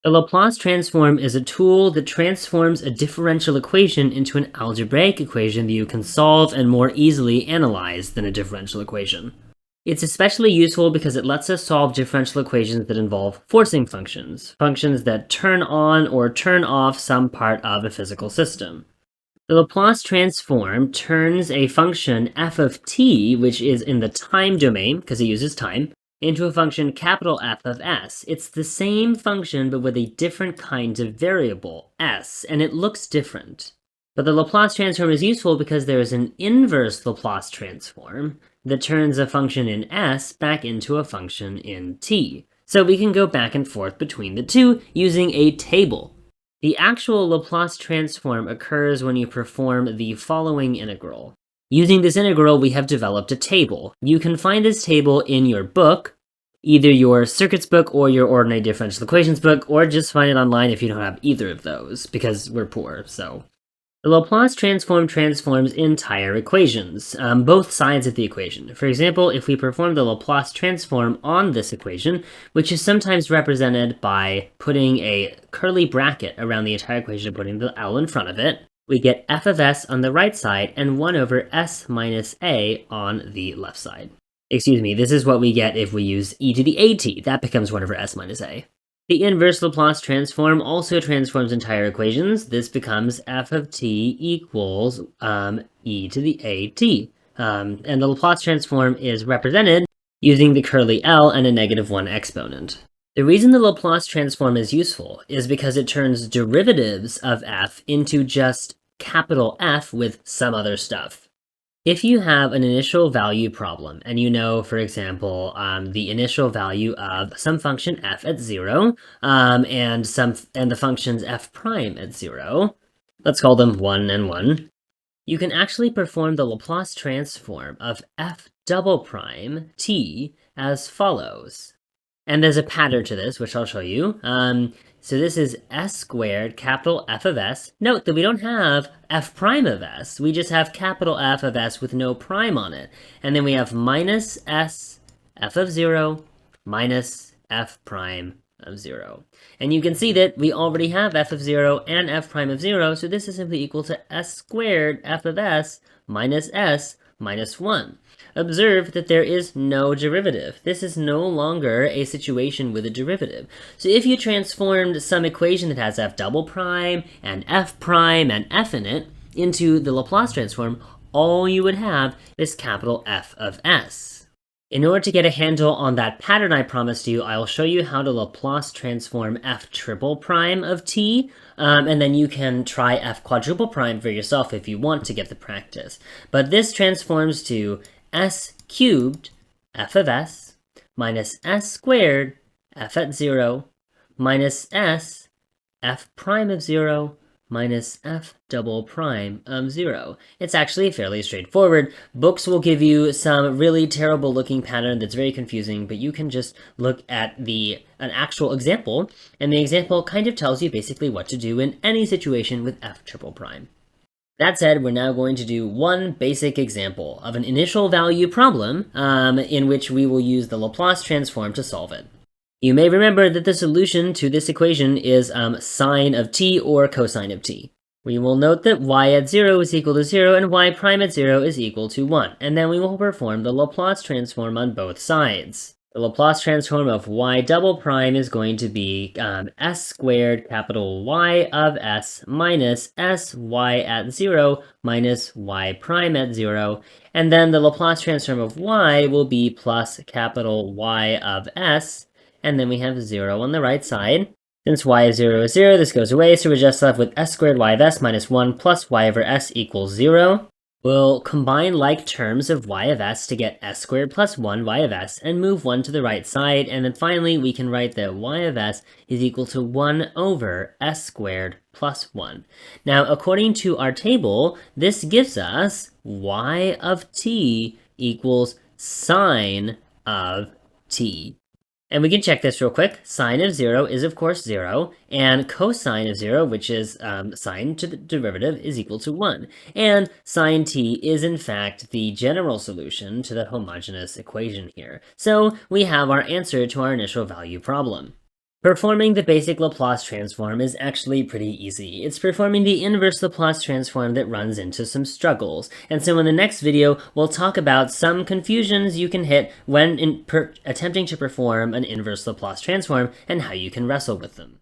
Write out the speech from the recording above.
The Laplace transform is a tool that transforms a differential equation into an algebraic equation that you can solve and more easily analyze than a differential equation. It's especially useful because it lets us solve differential equations that involve forcing functions, functions that turn on or turn off some part of a physical system. The Laplace transform turns a function f of t, which is in the time domain, because it uses time, into a function capital F of s. It's the same function, but with a different kind of variable, s, and it looks different. But the Laplace transform is useful because there is an inverse Laplace transform that turns a function in s back into a function in t. So we can go back and forth between the two using a table. The actual Laplace transform occurs when you perform the following integral. Using this integral, we have developed a table. You can find this table in your book, either your circuits book or your ordinary differential equations book, or just find it online if you don't have either of those, because we're poor, so. The Laplace transform transforms entire equations, both sides of the equation. For example, if we perform the Laplace transform on this equation, which is sometimes represented by putting a curly bracket around the entire equation and putting the L in front of it, we get f of s on the right side and 1 over s minus a on the left side. Excuse me, this is what we get if we use e to the at. That becomes 1 over s minus a. The inverse Laplace transform also transforms entire equations. This becomes f of t equals e to the at. And the Laplace transform is represented using the curly L and a -1 exponent. The reason the Laplace transform is useful is because it turns derivatives of f into just capital F with some other stuff. If you have an initial value problem, and you know, for example, the initial value of some function f at 0, and the functions f prime at 0, let's call them 1 and 1, you can actually perform the Laplace transform of f double prime t as follows. And there's a pattern to this, which I'll show you. So this is s squared capital F of s. Note that we don't have f prime of s. We just have capital F of s with no prime on it. And then we have minus s f of 0 minus f prime of 0. And you can see that we already have f of 0 and f prime of 0, so this is simply equal to s squared f of s minus s minus 1. Observe that there is no derivative. This is no longer a situation with a derivative. So if you transformed some equation that has f double prime and f in it into the Laplace transform, all you would have is capital F of s. In order to get a handle on that pattern I promised you, I'll show you how to Laplace transform f triple prime of t, and then you can try f quadruple prime for yourself if you want to get the practice. But this transforms to s cubed f of s minus s squared f at 0 minus s f prime of 0 minus f double prime of 0. It's actually fairly straightforward. Books will give you some really terrible looking pattern that's very confusing, but you can just look at an actual example, and the example kind of tells you basically what to do in any situation with f triple prime. That said, we're now going to do one basic example of an initial value problem in which we will use the Laplace transform to solve it. You may remember that the solution to this equation is sine of t or cosine of t. We will note that y at 0 is equal to 0 and y prime at 0 is equal to 1, and then we will perform the Laplace transform on both sides. The Laplace transform of y double prime is going to be s squared capital Y of s minus s y at 0 minus y prime at 0, and then the Laplace transform of y will be plus capital Y of s, and then we have 0 on the right side. Since y of 0 is 0, this goes away, so we're just left with s squared y of s minus 1 plus y over s equals 0. We'll combine like terms of y of s to get s squared plus 1 y of s and move 1 to the right side, and then finally we can write that y of s is equal to 1 over s squared plus 1. Now, according to our table, this gives us y of t equals sine of t. And we can check this real quick. Sine of 0 is, of course, 0, and cosine of 0, which is sine to the derivative, is equal to 1. And sine t is, in fact, the general solution to the homogeneous equation here. So we have our answer to our initial value problem. Performing the basic Laplace transform is actually pretty easy. It's performing the inverse Laplace transform that runs into some struggles. And so in the next video, we'll talk about some confusions you can hit when attempting to perform an inverse Laplace transform and how you can wrestle with them.